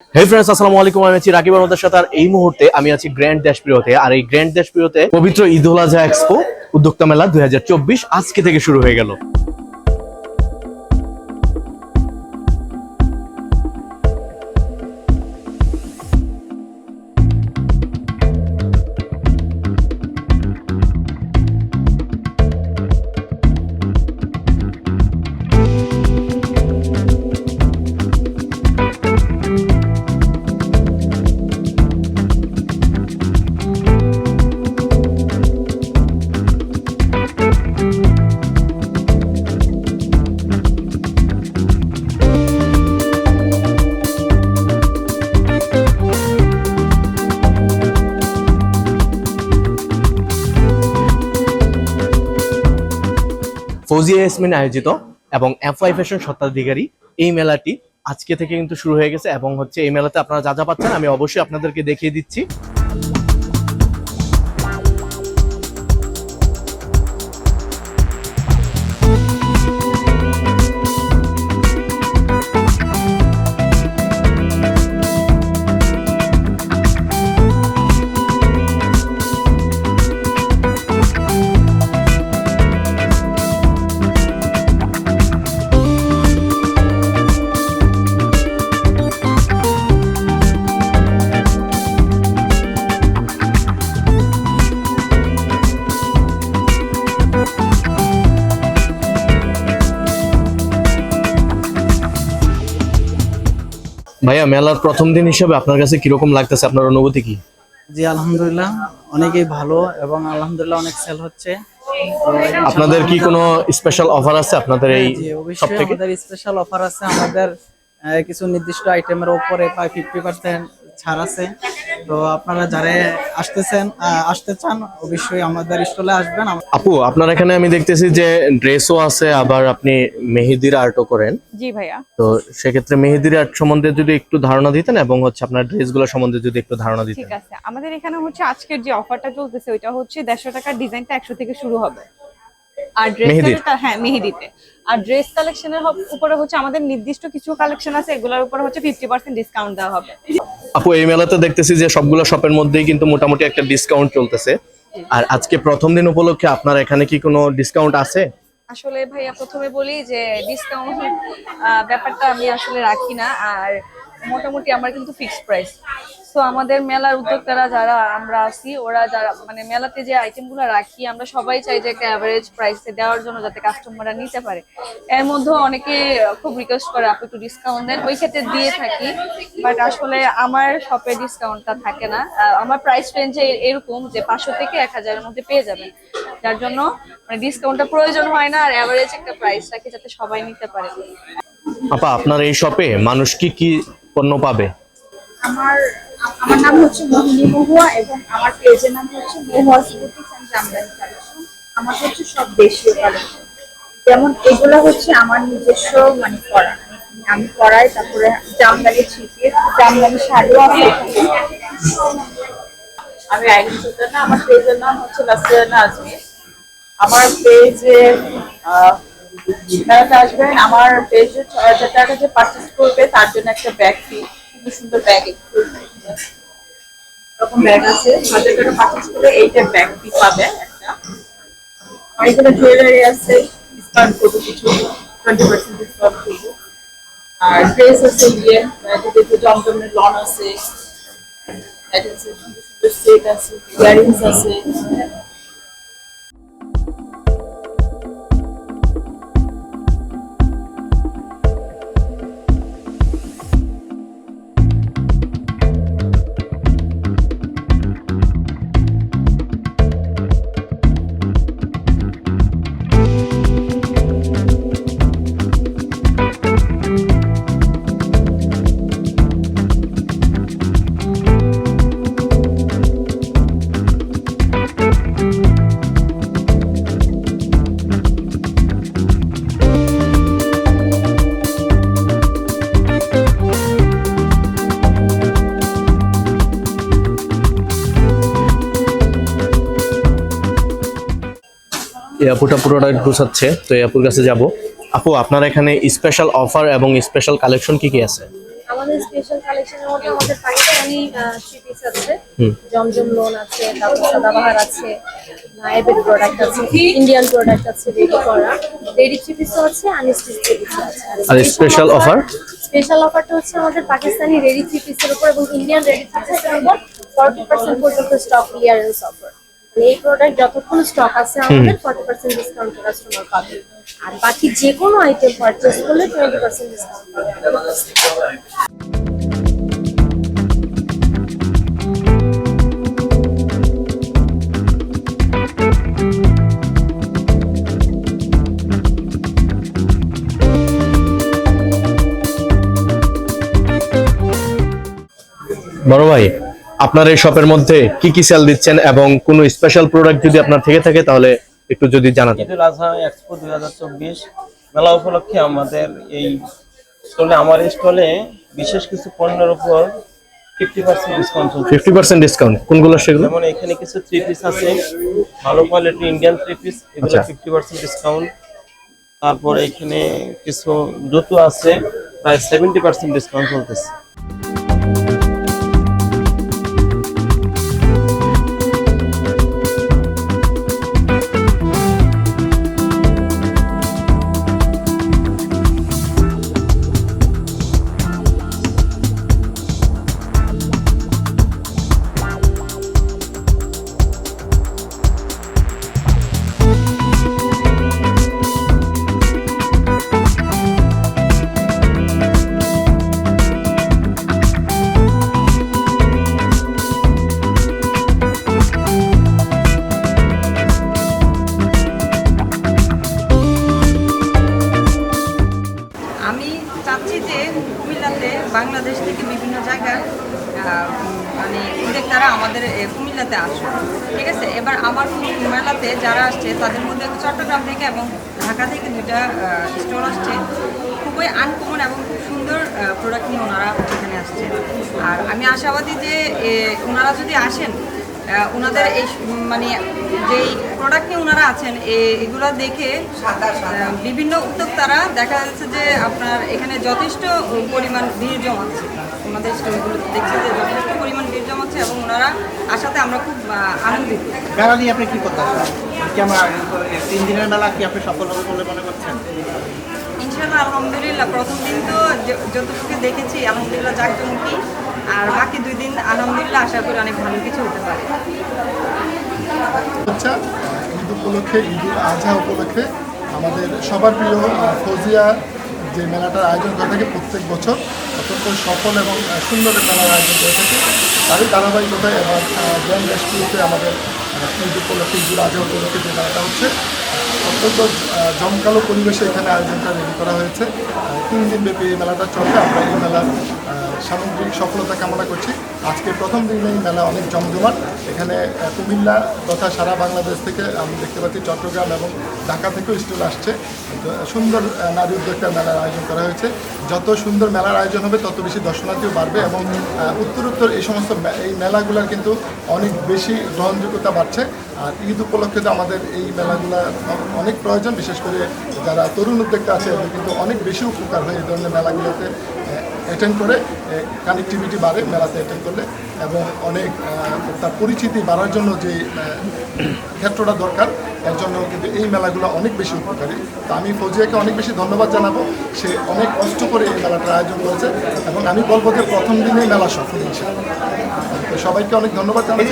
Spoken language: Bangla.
হে ফ্রেন্ডস, আসসালামু আলাইকুম। আমি আছি রাকিব আহমেদের সাথে। আর এই মুহূর্তে আমি আছি গ্র্যান্ড দেশপ্রিয়তে। আর এই গ্র্যান্ড দেশপ্রিয়তে পবিত্র ঈদ উল আজহা এক্সপো উদ্যোক্তা মেলা 2024 আজকে থেকে শুরু হয়ে গেল। ফৌজিয়া ইয়াসমিন আয়োজিত এবং এফওয়াই ফ্যাশন স্বত্বাধিকারী এই মেলাটি আজকে থেকে কিন্তু শুরু হয়ে গেছে। এবং হচ্ছে এই মেলাতে আপনারা যা যা পাচ্ছেন আমি অবশ্যই আপনাদেরকে দেখিয়ে দিচ্ছি। ভাইয়া, মেলার প্রথম দিন হিসেবে আপনার কাছে কিরকম লাগতেছে, আপনার অনুভূতি কি? জি আলহামদুলিল্লাহ অনেকই ভালো এবং আলহামদুলিল্লাহ অনেক সেল হচ্ছে। আপনাদের কি কোনো স্পেশাল অফার আছে আপনাদের এই জি সব অবশ্যই থেকে? আমাদের স্পেশাল অফার আছে। আমাদের কিছু নির্দিষ্ট আইটেমের উপরে প্রায় 50% ছাড় আছে। তো আপনারা যারা আসতে চান অবশ্যই আমাদের স্টলে আসবেন। আপু, আপনার এখানে আমি দেখতেছি যে ড্রেসও আছে, আবার আপনি মেহেদির আর্টও করেন। জি ভাইয়া। তো সেক্ষেত্রে মেহেদির আর্ট সম্বন্ধে যদি একটু ধারণা দিতেন এবং হচ্ছে আপনার ড্রেসগুলো সম্বন্ধে যদি একটু ধারণা দিতেন। ঠিক আছে, আমাদের এখানে হচ্ছে আজকের যে অফারটা চলতেছে ওইটা হচ্ছে 150 টাকার ডিজাইনটা 100 থেকে শুরু হবে। আর মেহেদির? ড্রেসটা হ্যাঁ মেহেদিতে। আর ড্রেস কালেকশনের উপরে হচ্ছে আমাদের নির্দিষ্ট কিছু কালেকশন আছে, এগুলোর উপরে হচ্ছে 50% ডিসকাউন্ট দেওয়া হবে। আপু, এই মেলাতে দেখতেছি যে সবগুলো শপের মধ্যেই কিন্তু মোটামুটি একটা ডিসকাউন্ট চলতেছে। আর আজকে প্রথম দিন উপলক্ষে আপনার এখানে কি কোনো ডিসকাউন্ট আছে? আসলে ভাইয়া প্রথমে বলি যে ডিসকাউন্ট ব্যাপারটা আমি আসলে রাখি না। আর মোটামুটি আমার কিন্তু ফিক্সড প্রাইস। সো আমাদের মেলার উদ্যোক্তারা যারা আমরা আছি, ওরা যারা মানে মেলাতে যে আইটেমগুলো রাখি আমরা সবাই চাই যে একটা অ্যাভারেজ প্রাইসে দেওয়ার জন্য, যাতে কাস্টমাররা নিতে পারে। এর মধ্যে অনেকে খুব রিকোয়েস্ট করে আপনি একটু ডিসকাউন্ট দেন, ওই ক্ষেত্রে দিয়ে থাকি। বাট আসলে আমার শপে ডিসকাউন্টটা থাকে না। আমার প্রাইস রেঞ্জে এরকম যে 500 থেকে 1000-এর মধ্যে পেয়ে যাবেন, যার জন্য মানে ডিসকাউন্টটা প্রয়োজন হয় না। আর অ্যাভারেজ একটা প্রাইস রাখি যাতে সবাই নিতে পারে। আপা, আপনার এই শপে মানুষ কি কি পণ্য পাবে? আমার আমার নাম হচ্ছে মোহিনী মহুয়া এবং আমার পেজের নাম হচ্ছে মহুয়া বুটিক্স এন্ড জামদানি কালেকশন। আমার হচ্ছে সব দেশীয় কালেকশন, যেমন এগুলো হচ্ছে আমার নিজস্ব মানে করা, আমি করাই। তারপরে জামদানি ছিটিয়ে জামদানি শাড়িও আছে। আমি আইডি সুলতানা, আমার পেজের নাম হচ্ছে লাসিয়ানা আজমির। আমার পেজে মেলাতে আসবেন, আমার পেজে 6000 টাকা যে পারচেজ করবে তার জন্য একটা ব্যাগ ফ্রি, সুন্দর সুন্দর ব্যাগ এরকম ব্যাগ আছে। 1000 টাকা পারচেজ করে এইটা ব্যাগ ফ্রি পাবে একটা। আর এখানে জুয়েলারি আছে, ডিসকাউন্ট করবো কিছু, 20% ডিসকাউন্ট করবো। আর ড্রেস আছে, দেখো জমজমের লন আছে, সুন্দর সুন্দর সেট আছে, ইয়ারিংস আছে। এই আপুটা পুরোটা গুছাচ্ছে, তো এই আপুর কাছে যাব। আপু, আপনার এখানে স্পেশাল অফার এবং স্পেশাল কালেকশন কি কি আছে? আমাদের স্পেশাল কালেকশনের মধ্যে আমাদের পাকিস্তানি থ্রি পিস আছে, হুম। জমজম লোন আছে, তারপর সাদাবাহার আছে, নায়েবের প্রোডাক্ট আছে, ইন্ডিয়ান প্রোডাক্ট আছে, রেডি করা রেডি থ্রি পিসও আছে, আনস্টিচ থ্রি পিসও আছে। আর স্পেশাল অফার? স্পেশাল অফারটা হচ্ছে আমাদের পাকিস্তানি রেডি থ্রি পিসের উপর এবং ইন্ডিয়ান রেডি থ্রি পিসের উপর 40% পর্যন্ত স্টক ক্লিয়ারেন্স অফার। এই প্রোডাক্ট যতক্ষণ স্টক আছে আমাদের 40% ডিসকাউন্ট কাস্টমার পাবে, আর বাকি যে কোনো আইটেম পারচেজ করলে 20% ডিসকাউন্ট পাবে। বড় ভাই, আপনার এই শপের মধ্যে কি কি সেল দিচ্ছেন এবং কোনো স্পেশাল প্রোডাক্ট যদি আপনার থেকে থাকে তাহলে একটু যদি জানাতেন। ঈদুল আজহা এক্সপো 2024 মেলা উপলক্ষে আমাদের এই স্টলে, আমার এই স্টলে বিশেষ কিছু পণ্যের উপর 50% ডিসকাউন্ট চলছে। 50% ডিসকাউন্ট কোনগুলো সেগুলো? যেমন এখানে কিছু থ্রি পিস আছে, ভালো কোয়ালিটি ইন্ডিয়ান থ্রি পিস, এগুলো আচ্ছা। 50% ডিসকাউন্ট। তারপর এখানে কিছু জুতো আছে, প্রায় 70% ডিসকাউন্ট চলতেছে। আমি চাচ্ছি যে কুমিল্লাতে বাংলাদেশ থেকে বিভিন্ন জায়গার মানে উদ্যোক্তারা আমাদের কুমিল্লাতে আসুন, ঠিক আছে। এবার আমার মেলাতে যারা আসছে তাদের মধ্যে চট্টগ্রাম থেকে এবং ঢাকা থেকে দুটা স্টল আসছে, খুবই আনকমন এবং খুব সুন্দর প্রোডাক্ট নিয়ে ওনারা এখানে আসছে। আর আমি আশাবাদী যে ওনারা যদি আসেন, ওনাদের এই মানে যেই প্রোডাক্ট নিয়ে ওনারা আছেন এগুলো দেখে বিভিন্ন উদ্যোক্তারা দেখা যাচ্ছে যে আপনার এখানে যথেষ্ট পরিমাণ ভিড় জমাচ্ছে, ওনাদের স্টলগুলো দেখছে যে যথেষ্ট পরিমাণ ভিড় জমাচ্ছে এবং ওনারা আসাতে আমরা খুব আনন্দিত। মেলা নিয়ে আপনি কি করতে চান? কেমন 3 দিনের মেলা কি আপনি সফল হবে বলে মনে করছেন? ইনশাআল্লাহ আলহামদুলিল্লাহ, প্রথম দিন তো যতটুকু দেখেছি আলহামদুলিল্লাহ জাঁকজমকি, আর বাকি 2 দিন আলহামদুলিল্লাহ আশা করি অনেক ভালো কিছু হতে পারে। আচ্ছা, ঈদ উপলক্ষে, ঈদুল আজহা উপলক্ষে আমাদের সবার প্রিয় ফৌজিয়া যে মেলাটার আয়োজন করে থাকে প্রত্যেক বছর, অত্যন্ত সফল এবং সুন্দর মেলার আয়োজন করে থাকে। তারই ধারাবাহিকতায় এবার গ্র্যান্ড রেস্টুরেন্টে আমাদের ঈদ উপলক্ষে, ঈদুল আজহা উপলক্ষে যে মেলাটা হচ্ছে, অত্যন্ত জমকালো পরিবেশে এখানে আয়োজনটা রেডি করা হয়েছে। 3 দিনব্যাপী এই মেলাটা চলবে। আমরা এই মেলার সামগ্রিক সফলতা কামনা করছি। আজকে প্রথম দিনে এই মেলা অনেক জমজমাট। এখানে কুমিল্লা তথা সারা বাংলাদেশ থেকে আমি দেখতে পাচ্ছি চট্টগ্রাম এবং ঢাকা থেকেও স্টল আসছে। সুন্দর নারী উদ্যোক্তার মেলার আয়োজন করা হয়েছে। যত সুন্দর মেলার আয়োজন হবে তত বেশি দর্শনার্থীও বাড়বে এবং উত্তরোত্তর এই সমস্ত এই মেলাগুলোর কিন্তু অনেক বেশি গ্রহণযোগ্যতা বাড়ছে। আর ঈদ উপলক্ষে তো আমাদের এই মেলাগুলো অনেক প্রয়োজন, বিশেষ করে যারা তরুণ উদ্যোক্তা আছে এদের কিন্তু অনেক বেশি উপকার হয় এই ধরনের মেলাগুলোতে অ্যাটেন্ড করে। কানেক্টিভিটি বাড়ে মেলাতে অ্যাটেন্ড করলে এবং অনেক তার পরিচিতি বাড়ার জন্য যে ক্ষেত্রটা দরকার, এর জন্য কিন্তু এই মেলাগুলো অনেক বেশি উপকারী। তো আমি ফৌজিয়াকে অনেক বেশি ধন্যবাদ জানাবো। সে অনেক কষ্ট করে এই মেলাটার আয়োজন করেছে এবং আমি বলবো যে প্রথম দিনেই মেলা সফল হয়েছে। সবাইকে অনেক ধন্যবাদ জানাই।